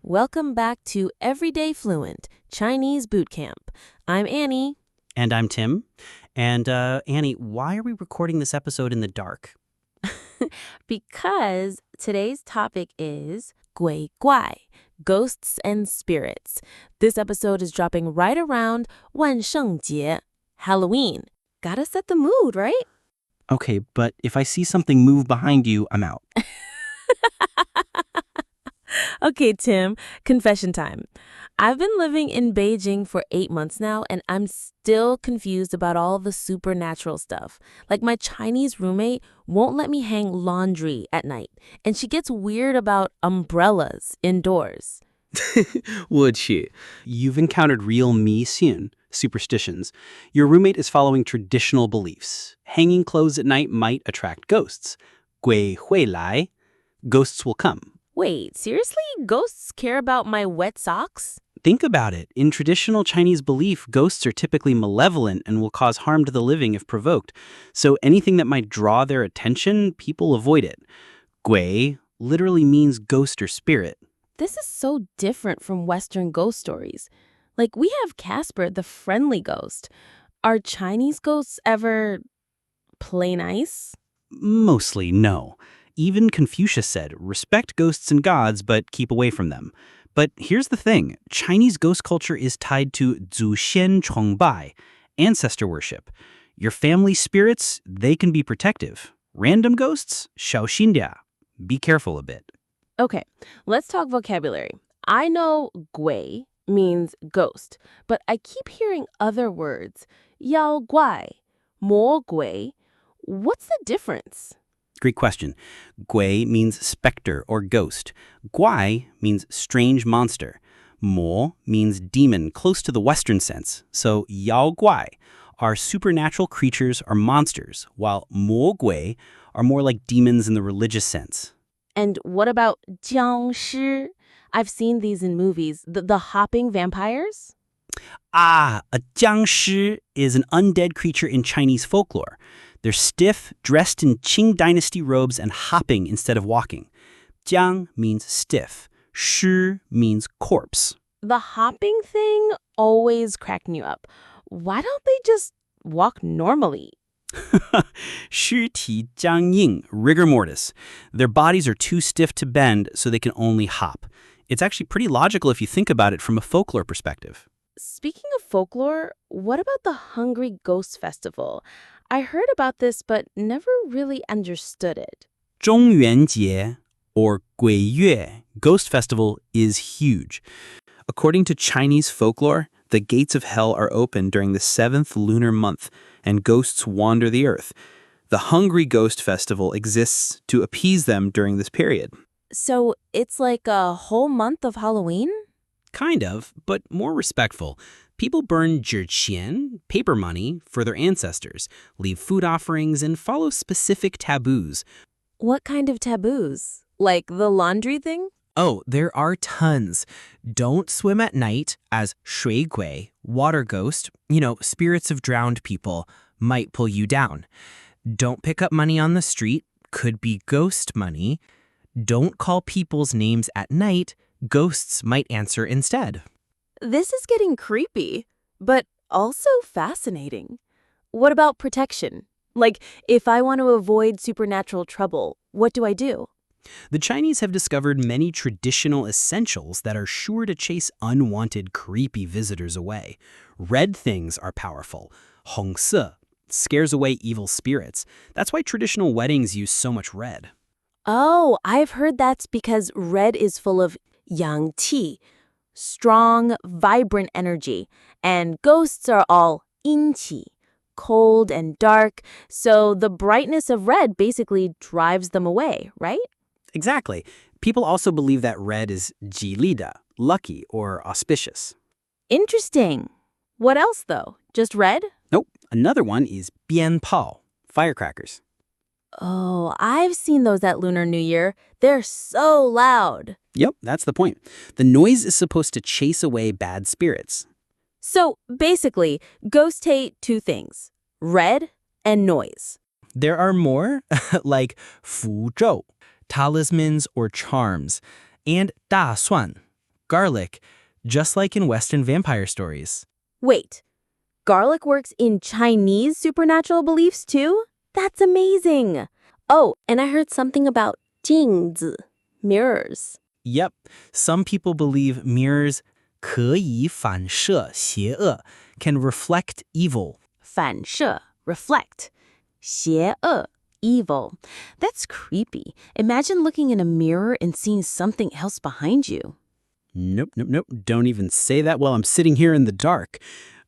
Welcome back to Everyday Fluent, Chinese Boot Camp. I'm Annie. And I'm Tim. And Annie, why are we recording this episode in the dark? Because today's topic is guǐguài, ghosts and spirits. This episode is dropping right around 万圣节, Halloween. Gotta set the mood, right? Okay, but if I see something move behind you, I'm out. Okay, Tim, confession time. I've been living in Beijing for 8 months now, and I'm still confused about all the supernatural stuff. Like my Chinese roommate won't let me hang laundry at night, and she gets weird about umbrellas indoors. 我去. You've encountered real 迷信, superstitions. Your roommate is following traditional beliefs. Hanging clothes at night might attract ghosts. 鬼会来, ghosts will come. Wait, seriously? Ghosts care about my wet socks? Think about it. In traditional Chinese belief, ghosts are typically malevolent and will cause harm to the living if provoked. So anything that might draw their attention, people avoid it. 鬼 literally means ghost or spirit. This is so different from Western ghost stories. Like, we have Casper, the friendly ghost. Are Chinese ghosts ever play nice? Mostly, no. Even Confucius said, respect ghosts and gods, but keep away from them. But here's the thing. Chinese ghost culture is tied to 祖先崇拜, ancestor worship. Your family spirits, they can be protective. Random ghosts, 小心点. Be careful a bit. Okay, let's talk vocabulary. I know 鬼 means ghost, but I keep hearing other words. 妖怪, 魔鬼. What's the difference? Great question. 鬼 means specter or ghost. 怪 means strange monster. 魔 means demon, close to the Western sense. So 妖怪 are supernatural creatures or monsters, while 魔鬼 are more like demons in the religious sense. And what about jiāngshī? I've seen these in movies. The hopping vampires? A jiāngshī is an undead creature in Chinese folklore. They're stiff, dressed in Qing dynasty robes and hopping instead of walking. Jiang means stiff. Shi means corpse. The hopping thing always cracked me up. Why don't they just walk normally? 尸体僵硬, rigor mortis. Their bodies are too stiff to bend, so they can only hop. It's actually pretty logical if you think about it from a folklore perspective. Speaking of folklore, what about the Hungry Ghost Festival? I heard about this but never really understood it. 中元节, or 鬼月, Ghost Festival is huge. According to Chinese folklore, the gates of hell are open during the 7th lunar month, and ghosts wander the earth. The Hungry Ghost Festival exists to appease them during this period. So it's like a whole month of Halloween? Kind of, but more respectful. People burn 纸钱, paper money, for their ancestors, leave food offerings, and follow specific taboos. What kind of taboos? Like the laundry thing? Oh, there are tons. Don't swim at night, as 水鬼, water ghost, spirits of drowned people, might pull you down. Don't pick up money on the street, could be ghost money. Don't call people's names at night, ghosts might answer instead. This is getting creepy, but also fascinating. What about protection? Like, if I want to avoid supernatural trouble, what do I do? The Chinese have discovered many traditional essentials that are sure to chase unwanted, creepy visitors away. Red things are powerful. hóngsè scares away evil spirits. That's why traditional weddings use so much red. Oh, I've heard that's because red is full of yāngshī, strong, vibrant energy, and ghosts are all 阴气, cold and dark, so the brightness of red basically drives them away, right? Exactly. People also believe that red is 吉利的, lucky or auspicious. Interesting. What else, though? Just red? Nope. Another one is biānpào, firecrackers. Oh, I've seen those at Lunar New Year. They're so loud. Yep, that's the point. The noise is supposed to chase away bad spirits. So basically, ghosts hate two things, red and noise. There are more, like 符咒, talismans or charms, and dàsuàn, garlic, just like in Western vampire stories. Wait, garlic works in Chinese supernatural beliefs too? That's amazing. Oh, and I heard something about jìngzi, mirrors. Yep, some people believe mirrors 可以反射邪恶, can reflect evil. 反射, reflect. 邪恶, evil. That's creepy. Imagine looking in a mirror and seeing something else behind you. Nope. Don't even say that while I'm sitting here in the dark.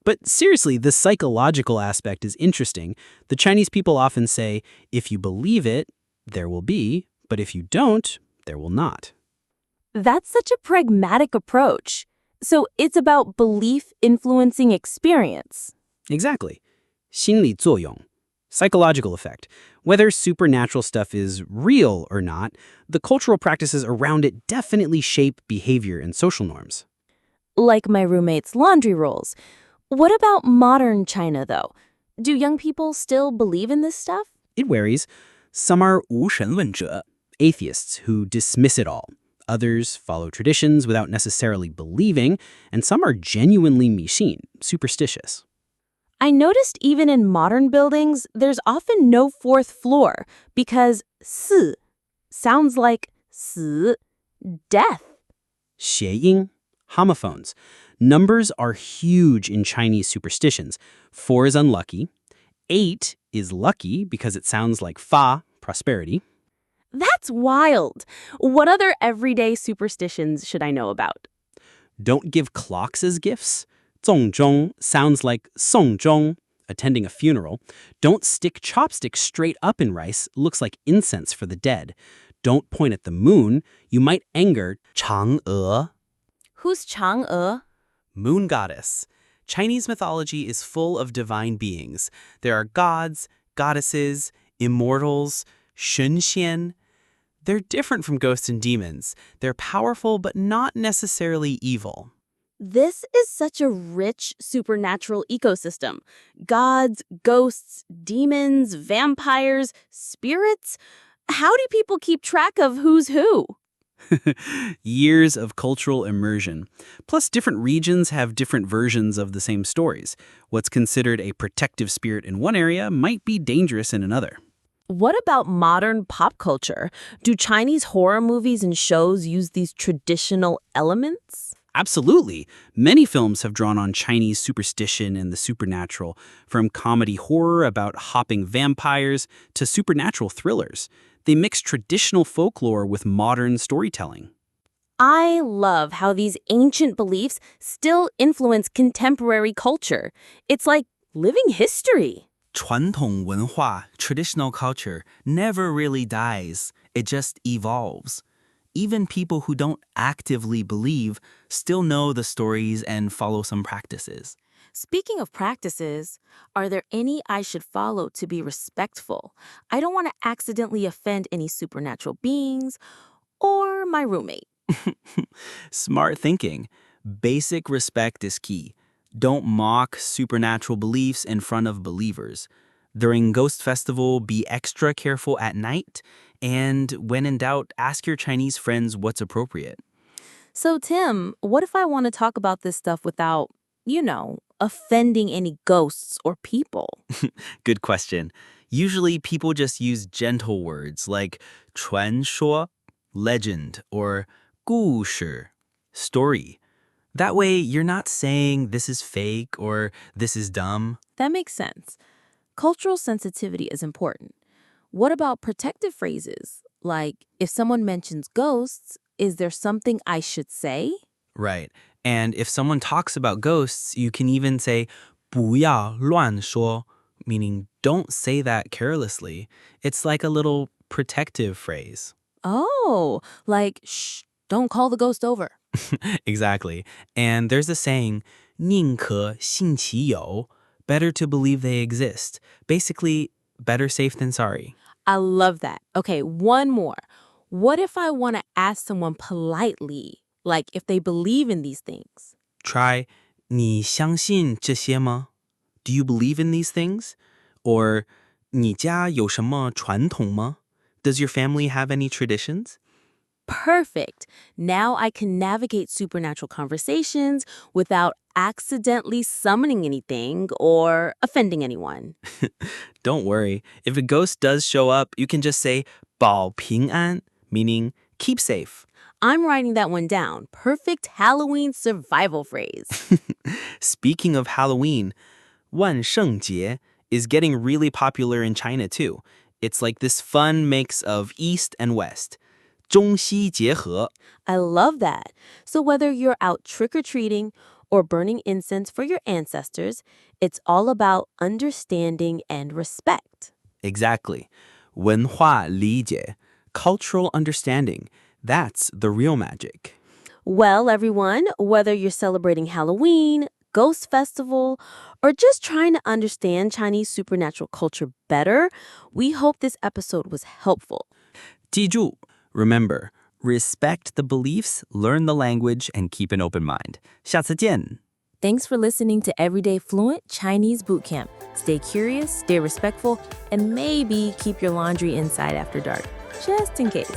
But seriously, the psychological aspect is interesting. The Chinese people often say, if you believe it, there will be, but if you don't, there will not. That's such a pragmatic approach. So it's about belief influencing experience. Exactly. 心理作用. Psychological effect. Whether supernatural stuff is real or not, the cultural practices around it definitely shape behavior and social norms. Like my roommate's laundry rolls. What about modern China, though? Do young people still believe in this stuff? It varies. Some are 无神论者, atheists who dismiss it all. Others follow traditions without necessarily believing, and some are genuinely 迷信, superstitious. I noticed even in modern buildings, there's often no fourth floor because 四 sounds like 死, death. 谐音, homophones. Numbers are huge in Chinese superstitions. 4 is unlucky. 8 is lucky because it sounds like fa, prosperity. That's wild. What other everyday superstitions should I know about? Don't give clocks as gifts. 粽钟 sounds like 送钟, attending a funeral. Don't stick chopsticks straight up in rice, looks like incense for the dead. Don't point at the moon, you might anger 嫦娥. Who's Chang'e? Moon goddess. Chinese mythology is full of divine beings. There are gods, goddesses, immortals, shunxian. They're different from ghosts and demons. They're powerful but not necessarily evil. This is such a rich supernatural ecosystem. Gods, ghosts, demons, vampires, spirits. How do people keep track of who's who? Years of cultural immersion. Plus, different regions have different versions of the same stories. What's considered a protective spirit in one area might be dangerous in another. What about modern pop culture? Do Chinese horror movies and shows use these traditional elements? Absolutely. Many films have drawn on Chinese superstition and the supernatural, from comedy horror about hopping vampires to supernatural thrillers. They mix traditional folklore with modern storytelling. I love how these ancient beliefs still influence contemporary culture. It's like living history. 传统文化, traditional culture, never really dies. It just evolves. Even people who don't actively believe still know the stories and follow some practices. Speaking of practices, are there any I should follow to be respectful? I don't want to accidentally offend any supernatural beings or my roommate. Smart thinking. Basic respect is key. Don't mock supernatural beliefs in front of believers. During Ghost Festival, be extra careful at night. And when in doubt, ask your Chinese friends what's appropriate. So, Tim, what if I want to talk about this stuff without, offending any ghosts or people? Good question. Usually people just use gentle words like 传说, legend, or 故事, story. That way, you're not saying this is fake or this is dumb. That makes sense. Cultural sensitivity is important. What about protective phrases? Like, if someone mentions ghosts, is there something I should say? Right. And if someone talks about ghosts, you can even say 不要乱说, meaning don't say that carelessly. It's like a little protective phrase. Oh, like, shh, don't call the ghost over. Exactly. And there's a saying, 宁可信其有, better to believe they exist. Basically, better safe than sorry. I love that. Okay, one more. What if I want to ask someone politely, like if they believe in these things? Try, 你相信这些吗? Do you believe in these things? Or, 你家有什么传统吗? Does your family have any traditions? Perfect. Now I can navigate supernatural conversations without accidentally summoning anything or offending anyone. Don't worry. If a ghost does show up, you can just say 保平安, meaning keep safe. I'm writing that one down. Perfect Halloween survival phrase. Speaking of Halloween, 万圣节 is getting really popular in China too. It's like this fun mix of East and West. 中西结合. I love that. So whether you're out trick-or-treating or burning incense for your ancestors, it's all about understanding and respect. Exactly. 文化理解, cultural understanding. That's the real magic. Well, everyone, whether you're celebrating Halloween, Ghost Festival, or just trying to understand Chinese supernatural culture better, we hope this episode was helpful. 记住, remember, respect the beliefs, Learn the language and keep an open mind. 下次见. Thanks for listening to Everyday Fluent Chinese Bootcamp. Stay curious, stay respectful, and maybe keep your laundry inside after dark, just in case.